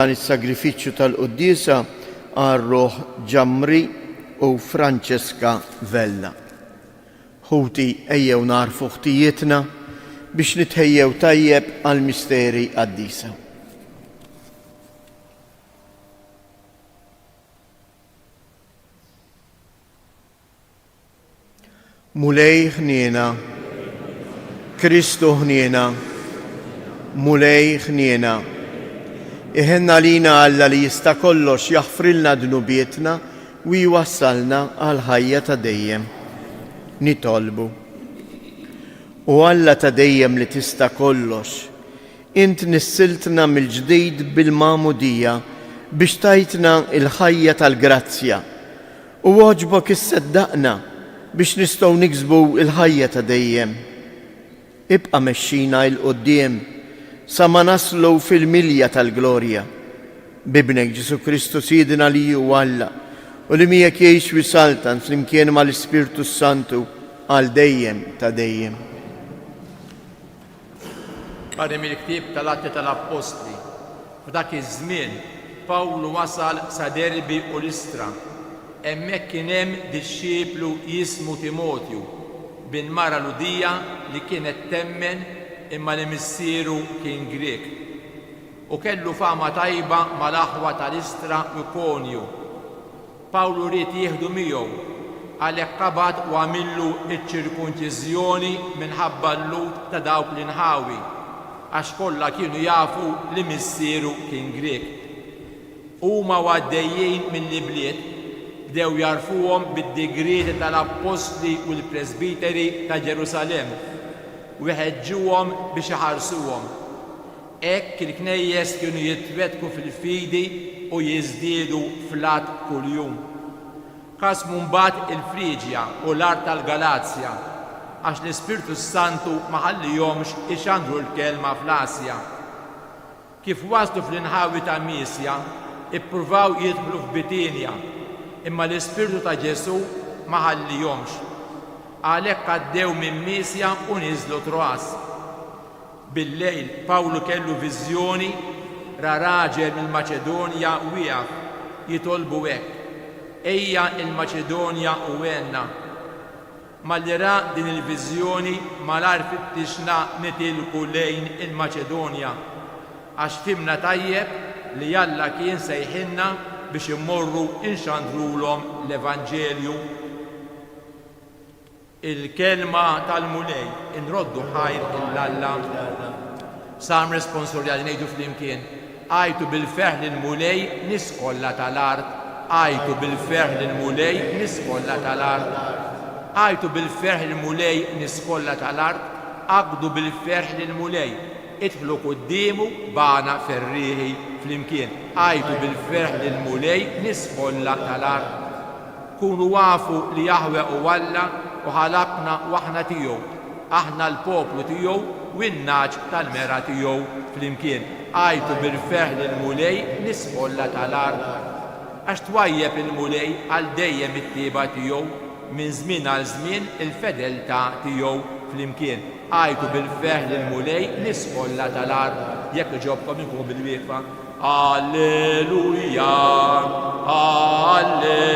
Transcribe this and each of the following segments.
Dan is-sagrifiċċju tal-quddiesa għar-Roħ Ġamri u Franċeska Vella. Ħuti ejjew narfu ħtijietna biex nitħejjew tajjeb għall-misteri qaddisa. Mulej ħniena, Kristu ħniena, mulej ħniena. Iħenna lina Alla li jista' kollox jaħfrilna dnubietna u jwassalna għal ħajja ta' dejjem. Nitolbu. U Alla ta' dejjem li tista' kollox, int nissiltna mill-ġdid bil-magħmudija biex tajtna il-ħajja tal-grazzja u għoġbok isseddaqna biex nistgħu niksbu il-ħajja ta' dejjem. Ibqa' mexxina il-qudiem sa ma naslu fil-milja tal-glorja. Bibnek Ġesu Kristu Sidina li hu Alla u li miegħek jgħix wisaltan flimkien mal-Ispirtu Santu għal dejjem ta' dejjem. Qari mill-ktieb tal-Atti tal-Apostli. F'dak iż-żmien Pawlu wasal sa Derbi u Listra. Hemmhekk kien hemm disċieplu jismu Timotju bin-mara Ludija li kienet temmen imma li missieru kien Grek. U kellu fama tajba mal-aħwa tal-Listra u Ikonju. Pawlu ried jieħdu miegħu għalhekk qabad u għamillu iċ-ċirkunċiżjoni minħabba l-lut ta' dawk l-inħawi għax kollha kienu jafu li missieru kien Grek. Huma għaddejjin mill-bliet bdew jarfuhom bid-digreti tal-Apostli u l-Presbiteri ta' Ġerusalem u jħeġġuhom biex iħarsuhom. Hekk il-knejjes kienu jitwettku fil-fidi u jiżdiedu flat kuljum. Qasmu mbagħad il-Friġja u l-art tal-Galazja għax l-Ispirtu Santu ma ħallihomx ixandru l-kelma fl-Asja. Kif waslu fl-inħawi ta' Misja, ippruvaw jidħlu f'Bitinja, imma l-Ispirtu ta' Ġesu ma ħallihomx. Għalhekk għaddew minn Misja u niżlu Troas. Bil-lejl Pawlu kellu viżjoni ra raġel mill-Maċedonja wieqaf jitolbu hekk: ejja il-Maċedonja u għenna. Malli ra din il-viżjoni malar fittixna nitilku lejn il-Maċedonja għax fimna tajjeb li Alla kien sejħinna biex immorru inxandrulhom l-Evanġelju. Il-kelma tal-mulej inroddu ħajr il-Alla. Sam responsorjali ngħidu flimkien: għajtu bil-ferħ il-mulej niskolla tal-art. Għajtu bil-ferħ il-mulej niskolla tal-art. Għajtu bil-ferħ il-mulej niskolla tal-art. Aqdu bil-ferħ il-mulej idħlu quddiemu bana ferriħi flimkien. Għajtu bil-ferħ il-mulej niskolla tal-art. Kunu għafu li Jahwe u Alla u ħalaqna waħna tiegħu, aħna l-poplu tiegħu u n-naġ tal-mera tiegħu flimkien. Għajtu bil-ferħ il-mulej niskolla tal-art. Għax twajjeb il-mulej għal dejjem it-tieba tiegħu minn żmien għal żmien il-fedeltà tiegħu flimkien. Għajtu bil-ferħ il-mulej niskolla tal-art. Jekk iġobkom inkunu bil-wieqfa. Alleluja, alleluja,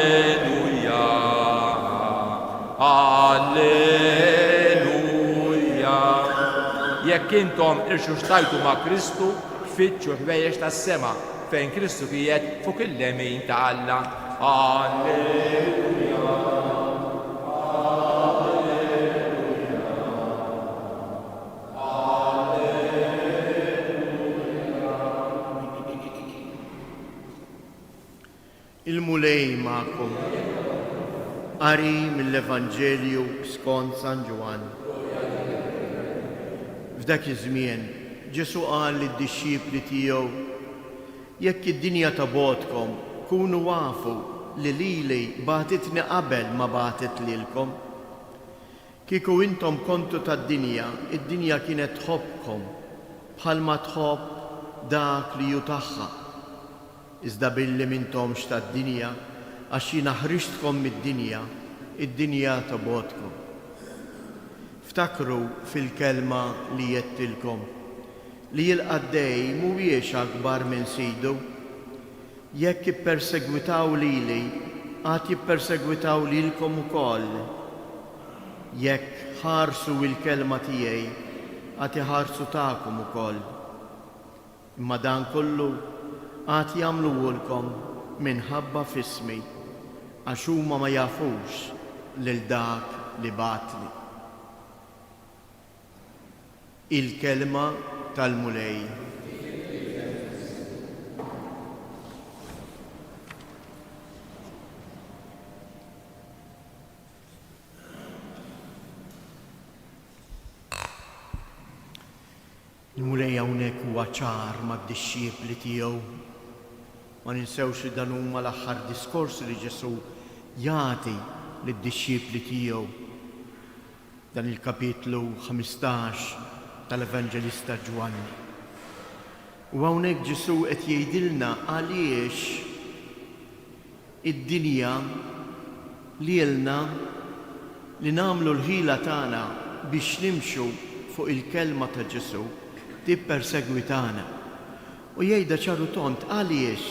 alleluja. Jekk intom irxu xtajtu ma' Kristu, fitxu ħwejjex tas-sema fejn Kristu qiegħed fuq il-lemin ta' Alla. Alleluja. Il-mulej ma'kom. Qari mill-Evanġelju skont San Ġwan. F'dak iż-żmien Ġesu qal lid-disċiepli tiegħu: jekk id-dinja tabgħodkom, kunu għafu li lili bagħtitni qabel ma bagħtet lilkom. Kieku intom kontu tad-dinja, id-dinja kienet tħobbkom bħalma tħobb dak li hu tagħha. Iżda billi m'intomx tad-dinja għax jiena ħriġtkom mid-dinja, id-dinja tabgħodkom. Ftakru fil-kelma li jettilkom li l-qaddej mhuwiex akbar minn sidu Jekk jippersegwitaw lili, għad jippersegwitaw lilkom ukoll. Jekk ħarsu il-kelma tiegħi, għad iħarsu tagħkom ukoll. Imma dan kollu għad jagħmluhulkom minħabba f'ismi, għax huma ma jafux lil dak li batni. Il-kelma tal-mulej. Il-mulej hawnhekk huwa ċar mad-dixxiepli tiegħu. Ma ninsewx li dan huma l-aħħar diskors li Ġesu jagħti lid-dixxiepli tiegħu. Dan il-kapitlu 15 tal-Evanġelista Ġwanni. U hawnhekk Ġesu qed jgħidilna għaliex id-dinja lilna li nagħmlu l-ħila tagħna biex nimxu fuq il-kelma ta' Ġesu tippersegwitana. U jgħidha ċaru tont għaliex?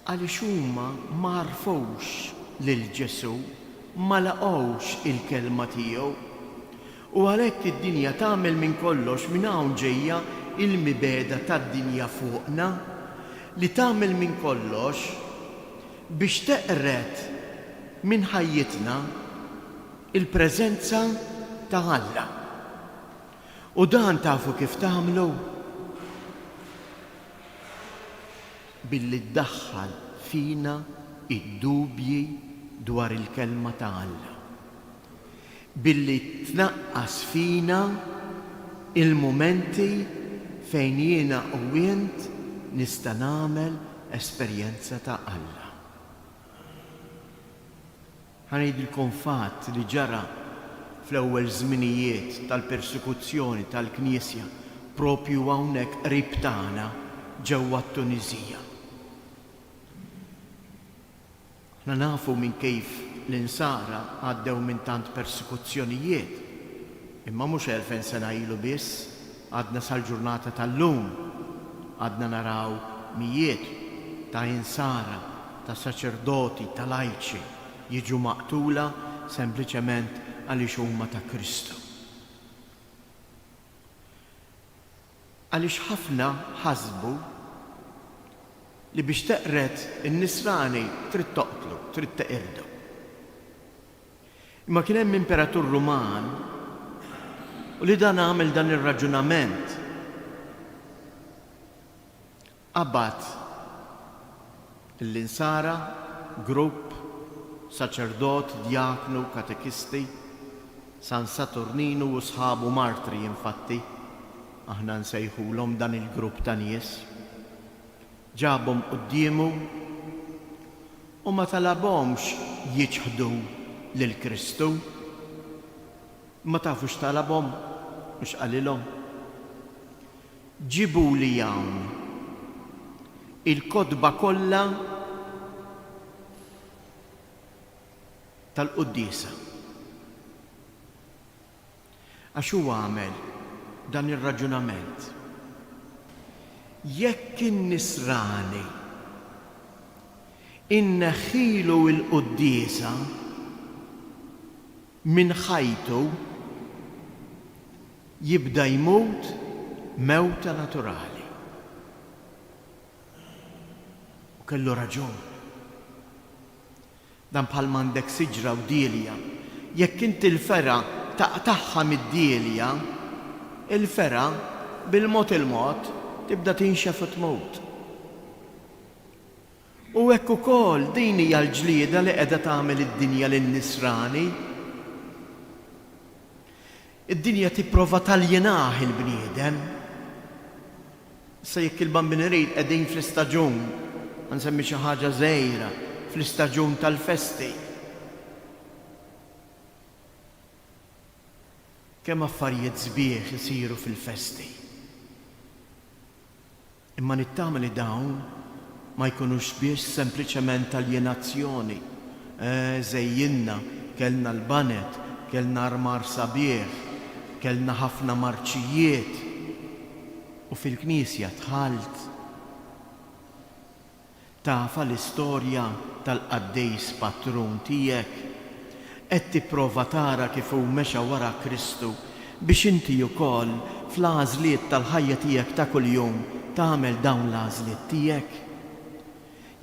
Għaliex huma ma għarfux lil Ġesu, ma laqgħux il-kelma tiegħu. U għalhekk id-dinja tagħmel minn kollox minn hawn ġejja il-mibeda tad-dinja fuqna li tagħmel minn kollox biex teqret minn ħajjitna il-preżenza ta' Alla. U dan tafu kif tagħmlu? Billi ddaħħal fina id-dubji dwar il-kelma ta' Alla. Billi tnaqqas fina il-momenti fejn jiena u int nista' nagħmel esperjenza ta' Alla. Ħanejdilkom fatt li ġara fl-ewwel żminijiet tal-persekuzzjoni tal-Knisja propju hawnhekk qrib tagħna ġewwa t-Tunisija. Aħna nafu minn kif l-insara għaddew minn tant persekuzzjonijiet, imma mhux 2000 sena ilu biss, għadna sal-ġurnata tal-lum, għadna naraw mijiet ta' insara, ta' saċerdoti, ta' lajċi jiġu maqtula sempliċement għaliex huma ta' Kristu. Għaliex ħafna ħasbu li biex teqret in-nisrani trid toqtlu, trid teqirdu. Imma kien hemm imperatur Ruman u li dan għamel dan ir-raġunament. Qabad l-insara, grupp, saċerdot, djaknu, katekisti, San Saturninu u sħabu martri infatti, aħna nsejħulhom dan il-grupp ta' nies. Ġabhom qudiemu u ma talabhomx jiġħdu lil Kristu. Ma tafux talabhom, mhux qalilhom. Ġibu li hawn il-kotba kollha tal-Qudiesa. Għax huwa għamel dan ir-raġunament. Jekk in-nisrani inneħħilu l-Qudiesa minn ħajtu jibda jmut mewta naturali. U kellu raġun. Dan bħal m'għandek siġra u dielja. Jekk inti l-fera taqtaħħa mid-dielja, il-fera bil-mod il-mod tibda tinxef u tmut. U hekk ukoll din hija l-ġlieda li qiegħda tagħmel id-dinja lin-nisrani. Id-dinja tipprova taljinaħ il-bniedem. Issa jekk il-bambinerin qegħdin fl-istaġun, nsemmi xi ħaġa żgħira, fl-istaġun tal-festi. Kemm affarijiet sbieħ isiru fil-festi. Imma nittama li dawn ma jkunux biex sempliċement aljenazzjoni. Żejjinna, kellna l-banet, kellna armar sabiħ, kellna ħafna marċijiet. u fil-Knisja tħalt tafa l-istorja tal-qaddejs patrun tiegħek qed tipprova tara kif hu mexa wara Kristu biex inti wkoll fl-għażliet tal-ħajja tiegħek ta' kuljum tagħmel dawn l-għażliet tiegħek.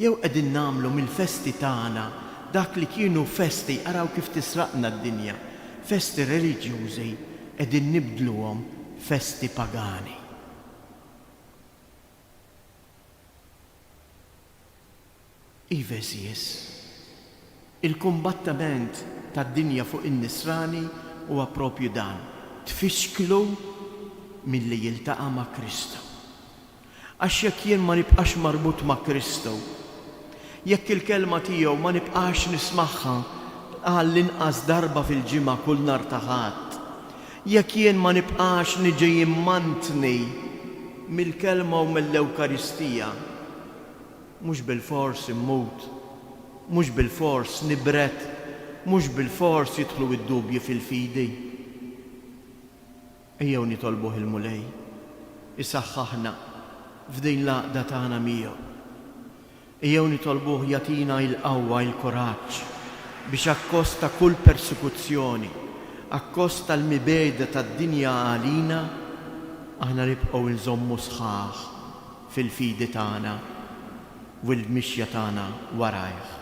Jew qegħdin nagħmlu mill-festi tagħna dak li kienu festi araw kif tisraqna d-dinja, festi reliġjużi qegħdin nibdluhom festi pagani. Iveżies, il-kumbattament tad-dinja fuq in-nisrani huwa proprju dan, tfixklu milli jiltaqa' ma' Kristu. Għax jekk jien ma nibqax marbut ma' Kristu, jekk il-kelma tiegħu ma nibqax nismagħha għall-inqas darba fil-ġimgħa kull nhar ta' ħadd, jekk jien ma nibqax niġi jimmantni mill-kelma u mill-Ewkaristija, mhux bil-fors immut, mhux bil-fors nibret, mhux bil-fors jidħlu id-dubji fil-fidi. Ejjew nitolbuh il-Mulej isaħħaħna f'din l-għaqda tagħna miegħu. Ejjew nitolbuh jagħtina l-qawwa l-kuraġġ biex akkosta kull persekuzzjoni, akkosta l-mibeda tad-dinja għalina, aħna nibqgħu nżommu sħaħ fil-fidi tagħna u l-mixja tagħna warajh.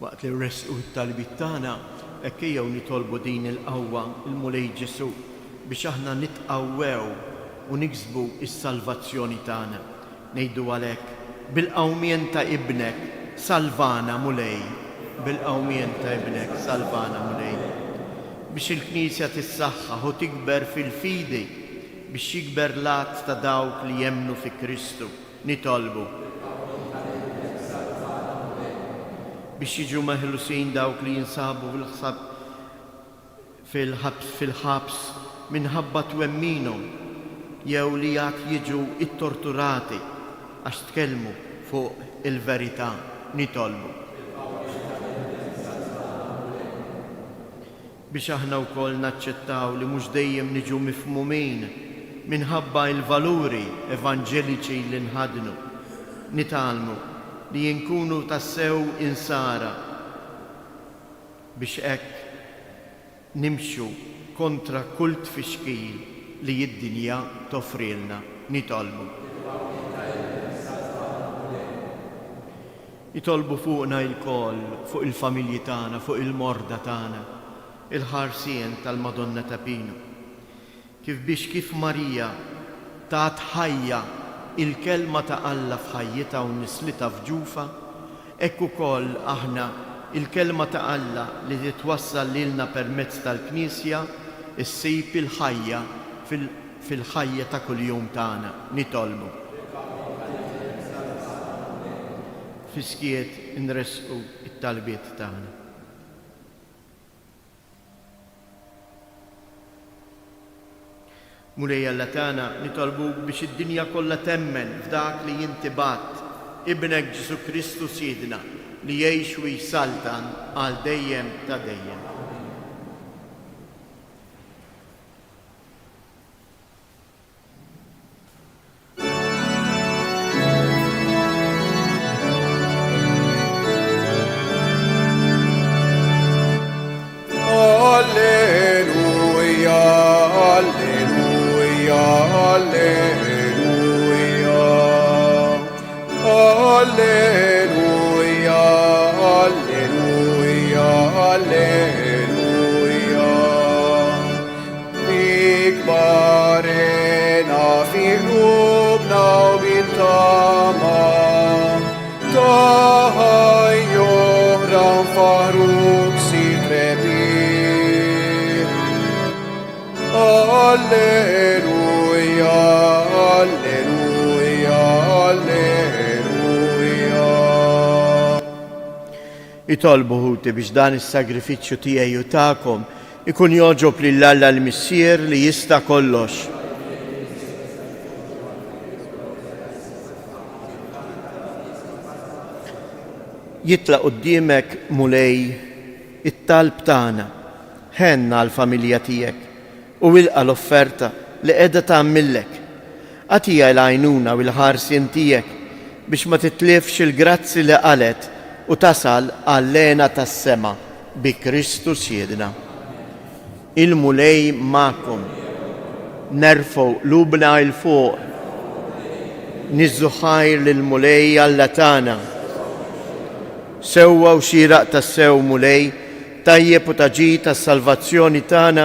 Waqt li rresqu t-talbit tagħna, hekk ejjew nitolbu din il-qawwa il-Mulej Ġesu biex aħna nitqawwew u niksbu s-salvazzjoni tagħna. Ngħidu għalhekk bil-qawmien ta' ibnek salvana Mulej, bil-qawmien ta' ibnek salvana Mulej. Biex il-Knisja tissaħħaħ u tikber fil-fidi biex jikber l-att ta' dawk li jemmnu fi Kristu. Nitolbu biex jiġu meħlusin dawk li jinsabu fil-ħabs minħabba twemminhom jew li għad jiġu it-torturati għax tkellmu fuq il-verità. Nitolbu biex aħna wkoll naċċettaw li mhux dejjem niġu mifhmumin minħabba il-valuri evanġeliċi li nħadnu. Nitalmu li jinkunu tassew insara biex hekk nimxu kontra kull tfixkil li d-dinja toffrilna. Nitolbu. Nitolbu fuqna il-koll, fuq il-familji tagħna, fuq il-morda tagħna, il-ħarsien tal-Madonna ta' Pino. Kif Marija tat ħajja il-kelma ta' Alla f'ħajjita u nislita f'ġufa, hekk ukoll aħna il-kelma ta' Alla li titwassal lilna permezz tal-Knisja issib il-ħajja fil-ħajja ta' kuljum tagħna. Nitolbu. Fiskiet nresqu it-talbiet tagħna. Mulej Alla tagħna nitolbu biex id-dinja kollha temmen f'dak li inti batt ibnek Ġesu Kristu Siedna li jgħix u jsaltan għal dejjem ta' dejjem. Itolbu ħuti biex dan is-sagrifiċċju tiegħi u tagħkom ikun joġob lil Alla l-Missier li jista' kollox. jitlaq qudiemek mulej it-talb tagħna, ħenna għall-familja tiegħek u wilqa l-offerta li qiegħda tagħmillek. Għatija l-għajnuna u l-ħarsien tiegħek biex ma titlifx il-grazzi li qalet u tasal għall-lena tas-sema bi Kristu Siedna. Il-mulej ma'kom, nerfgħu qlubna il fuq, niżżu ħajr lill-mulej Alla tagħna. Sewwa u xieraq tas-sew mulej, tajjeb u taġi tas-salvazzjoni tagħna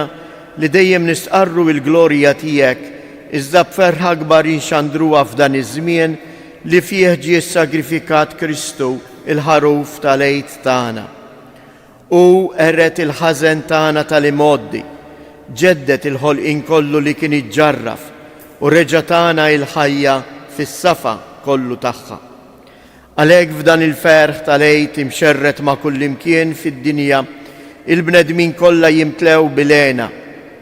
li dejjem nisqarru l-glorja tiegħek, iżda b'ferħa kbar jinxandruha f'dan iż-żmien li fih ġie sagrifikat Kristu il-ħaruf tal-għid tagħna. U erret il-ħażen tagħna tal-imoddi, ġeddet il-ħolqien kollu li kien iġġarraf u reġa' tagħna il-ħajja fis-safa kollu tagħha. Għalhekk f'dan il-ferħ tal-għid imxerret ma' kullimkien fid-dinja, il-bnedmin kollha jimtlew bil-għena,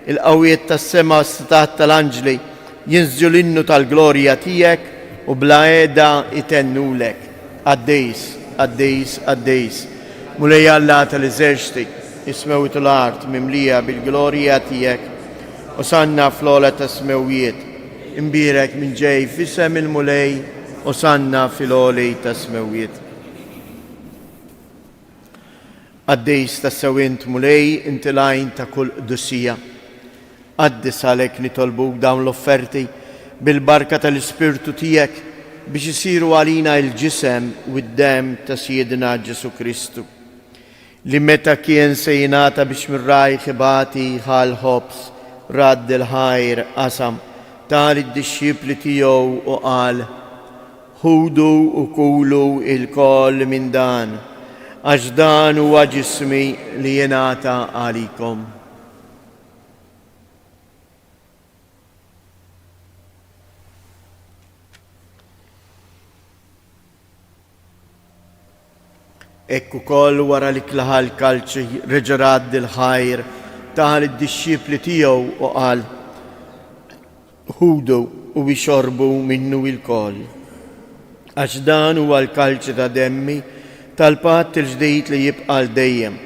il-qawwiet tas-sema s-sitat tal-anġli jinżġu l-innu tal-glorja tiegħek u bla qiegħda itennulek. Għaddejs, għaddejs, għaddejs. Mulej Alla tal-eżerċiti, ismewit l-art mimlija bil-glorja tiegħek u sanna fl-ola tas-smewijiet. Imbirek minn ġej f'isem il-mulej u sanna fil-oli tas-smewijiet. Għaddejs tas-sewint mulej inti lajn ta' kull qdussija. Għaddis għalek nitolbuk dawn l-offerti bil-barka tal-Ispirtu tiegħek biex isiru għalina il-ġisem u d-dem ta' Siedna Ġesu Kristu, li meta kien se jingħata biex mirraj ħibati ħal ħobs radd il-ħajr qasam tal id-disċipli tiegħu u qal: ħudu u kulu il-koll minn dan, għax dan huwa ġismi li jingħata għalikom. Ekku koll wara li klaħa l-kalċi reġa' radd il-ħajr tal id-disċipli tiegħu u qal: ħudu u bixorbu minnu il-koll, għax dan huwa l-kalċi ta' demmi tal-patt il-ġdid li jibqa' dejjem,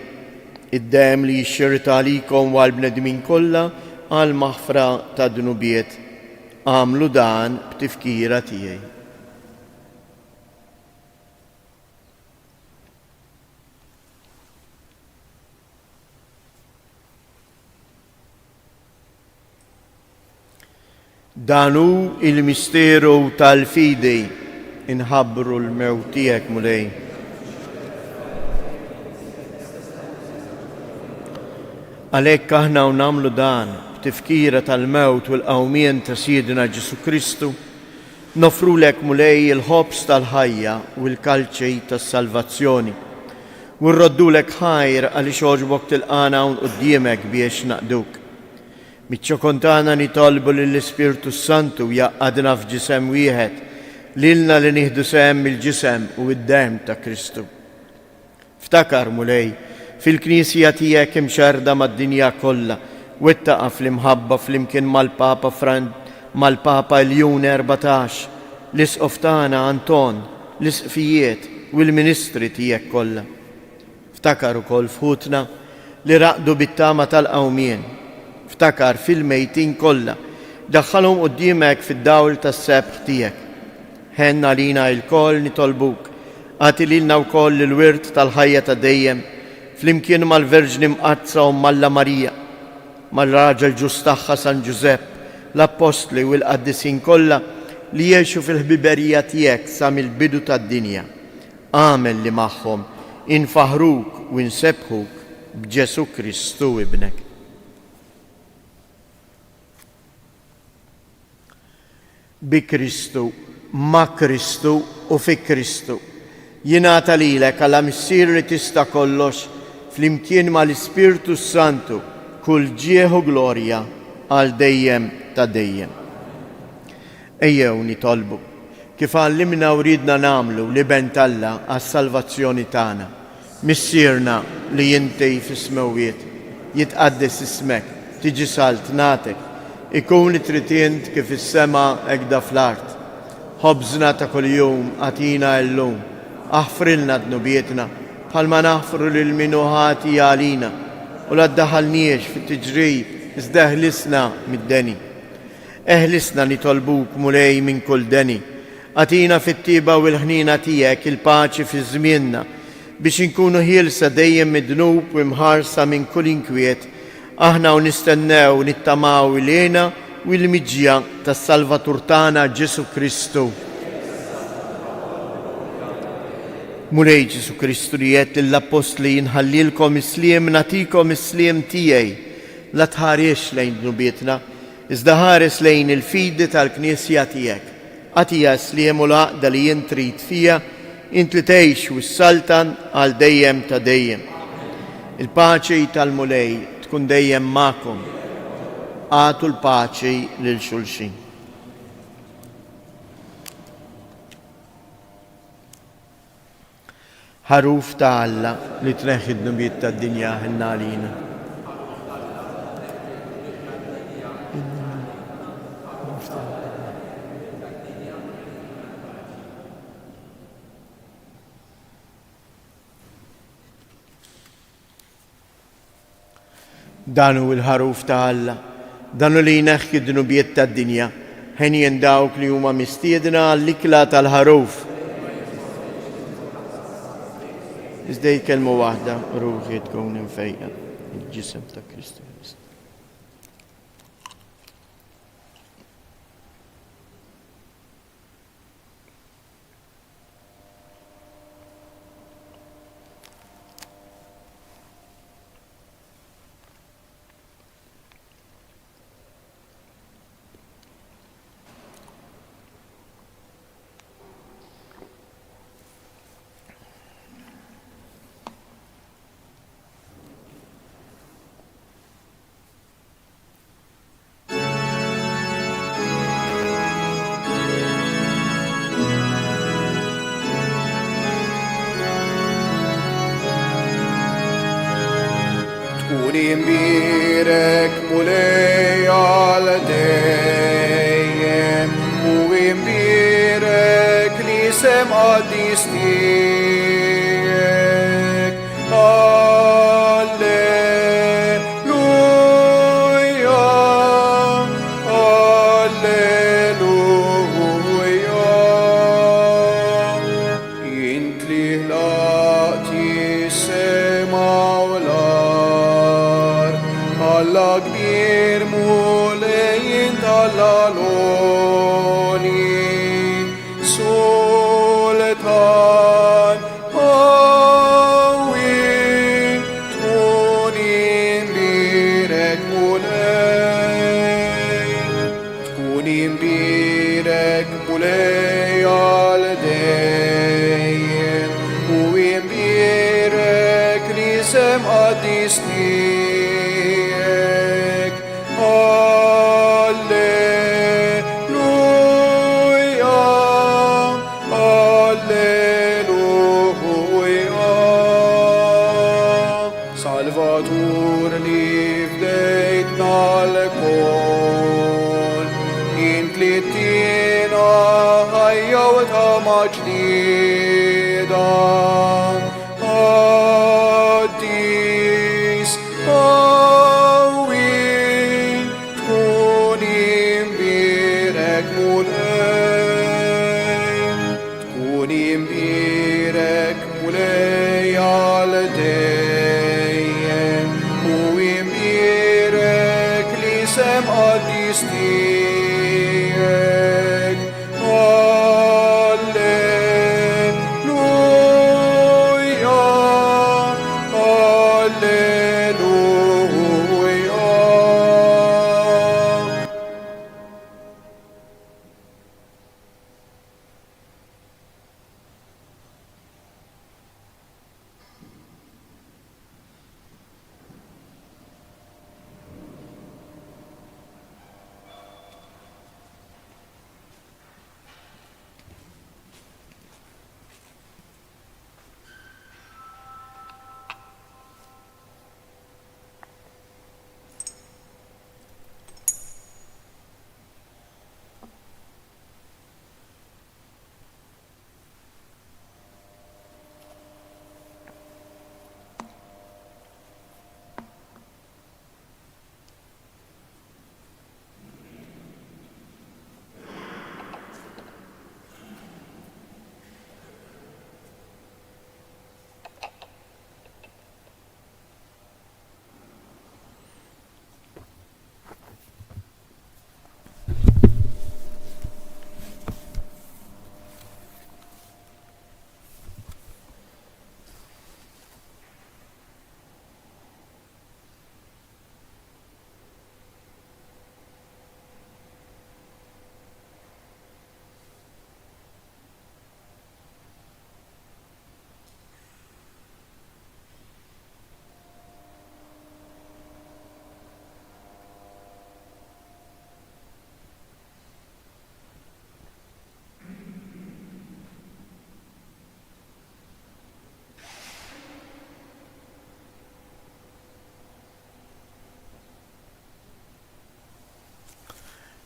id-dem li jixxirta għalikom u għall-bnedmin kollha għal maħfra ta' dnubiet. Għamlu dan b'tifkira tiegħi. Danu il-misteru tal-fidej inħabbru l-mewt tiegħek mulej. Għalhekk aħna u nagħmlu dan b'tifkira tal-mewt u l-qawmien ta' Siedna Ġesu Kristu, nofrulek mulej il-ħobs tal-ħajja u l-kalċej tas-salvazzjoni u nroddulek ħajr għaliex għoġbok tilqana hawn quddiemek biex naqduk. Miċ-ċokontana nitolbu lill-Ispirtu Santu jaqgħadna f'ġisem wieħed, lilna li nieħdu sehem il-ġisem u d-dem ta' Kristu. Ftakar mulej fil-Knisja tiegħek imxerda mad-dinja kollha wettaqa fl-imħabba flimkien mal-Papa Leon 14, l-isqof tagħna Anton, l-isqfijiet u l-ministri tiegħek kollha. Ftakar ukoll fħutna li raqdu bit-tama tal-qawmien. Ftakar fil-mejtin kollha, daħħalhom quddiemek fid-dawl tas-sebħ tiegħek. Ħenna lina l-koll nitolbuk, għati lilna wkoll il-wirt tal-ħajja ta' dejjem, flimkien mal-Verġni Mqazza u Malla Marija, mal-Raġel ġus tagħha San Ġusepp, l-Apostli u l-Qaddisin kollha li jgħixu fil-ħbiberija tiegħek sa mill-bidu tad-dinja. Għamel li magħhom infaħruk u nsebħuk b'Ġesu Kristu ibnek. Bi Kristu, ma' Kristu u fi Kristu, jingħata lilek għal missier li tista' kollox flimkien mal-Ispirtu Santu kull ġieħu glorja għal dejjem ta' dejjem. Ejjew nitolbu kif għallimna u ridna nagħmlu li bent Alla għas-salvazzjoni tagħna. Missierna li jintej fis-smewiet, jitqaddes ismek, tiġi salt natek, ikun tritient kif is-sema hekk fl-art. Ħobżna ta' kuljum għatina llum اغفرلنا ذنوبيتنا بحال ما نغفر للمنوهات علينا ولا تدخلنيش في التجريب ازدا اهلسنا من الدني. اهلسنا نطلبوك مولاي من كل دني. اتينا في الطيبة والهنينة تياك الباce في زميننا باش نكونوا هيلسة دايم من ذنوب ومهارسة من كل انكويت احنا ونستناو ونتماو لينا والمجيا تالسالفاتور تانا جيسو كريستو. مولاي جيسو كريستو ريت للأبوستلين نحليلكم سليم نعطيكم السليم تياي لا تهاريش لين ذنوبيتنا ازدا هارس لين الفيدة تالكنيسيا تياك. أتيا سليم والعقدة اللي ينتريد فيها انت تعيش والسلطن على ديم تديم. الباce تالمولاي تكون ديم معكم. آتوا الباce للشلشين. حروف تعالى لترخد نبيت الدنيا هن علينا. دانو الحروف تعالى دانو اللي ينخد نبيت الدنيا هن ينداوك اليوم مستيدنا الكلا الحروف. ازدي كلمة واحدة روحي تكون فيها الجسم تاع كريستوس. Imbirek mulei al deiem, imbirek lisem adistiek. Alleluia, alleluia. Intli lati semaular, alla kbir mulejn tal-aloni, sultan qawwi tkun imbirek mulej, tkun imbirek mulej għal dejjem u imbirek lisem qaddisni. Salvatur li fdejtna l-kol, intlittina ħajja u tama ġdida. Addis qawwi tkun imbirek mulej, tkun imbirek mulej għal dejjem u imbirek lisem qaddistijek. Alleluia,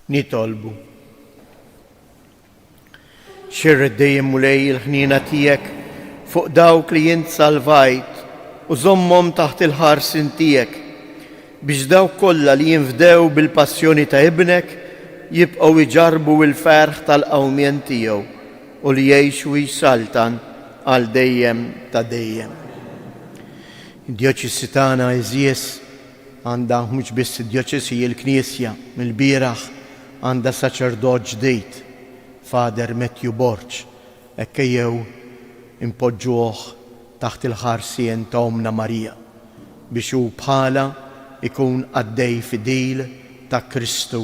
nitolbu. Xirred dejjem mulej il-ħnina tiegħek fuq dawk li jint salvajt u żommhom taħt il-ħarsin tiegħek biex dawk kollha li jinfdew bil-passjoni ta' ibnek jibqgħu iġarbu l-ferħ tal-qawmien tiegħu u li jgħixu jsaltan għal dejjem ta' dejjem. Id-djoċesi tagħna eżies għandha mhux biss id-djoċesi il-Knisja mill-bieraħ għandha saċerdot ġdid, Fader Matthew Borċ, hekk jew impoġġuh taħt il-ħarsien ta' Omna Marija biex hu bħala ikun għaddej fidil ta' Kristu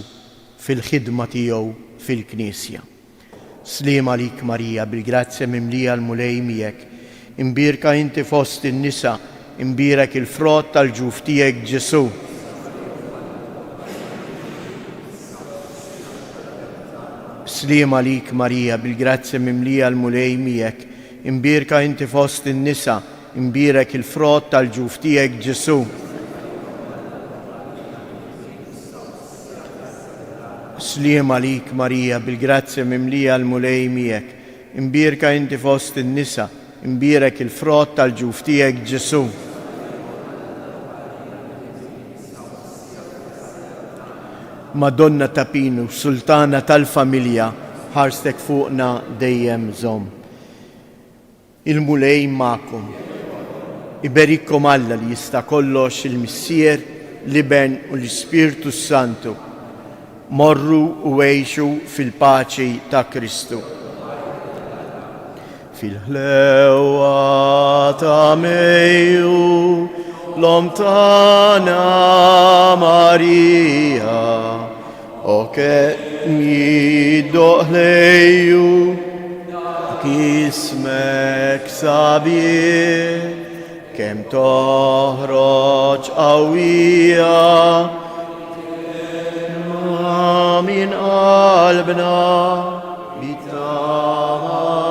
fil-ħidma tiegħu fil-Knisja. Sliem għalik Marija, bil-grazzja mimlija l-mulej miegħek, imbirka inti fost in-nisa, imbirek il-frott tal-ġuf tiegħek Ġesu. Sliem għalik Marija, bil-grazzja mimlija l-mulej miegħek, imbirka inti fost in-nisa, imbirek il-frott tal-ġuf tiegħek Ġesu. Sliem għalik Marija, bil-grazzja mimlija l-mulej miegħek, imbirka inti fost in-nisa, imbirek il-frott tal-ġuf tiegħek Ġesu. Madonna ta' Pinu, Sultana tal-familja, ħarstek fuqna dejjem żomm. Il-mulej ma'kom. Iberikkom Alla li jista' kollox il-Missier, l-Iben u l-Ispirtu Santu. Morru u għejxu fil-paċi ta' Kristu. Fil-ħlewa ta' Mejju, l-omtana Marija, o mi doħlejju, kismek sabir, kem toħroġ qawwija, min qalbna bitama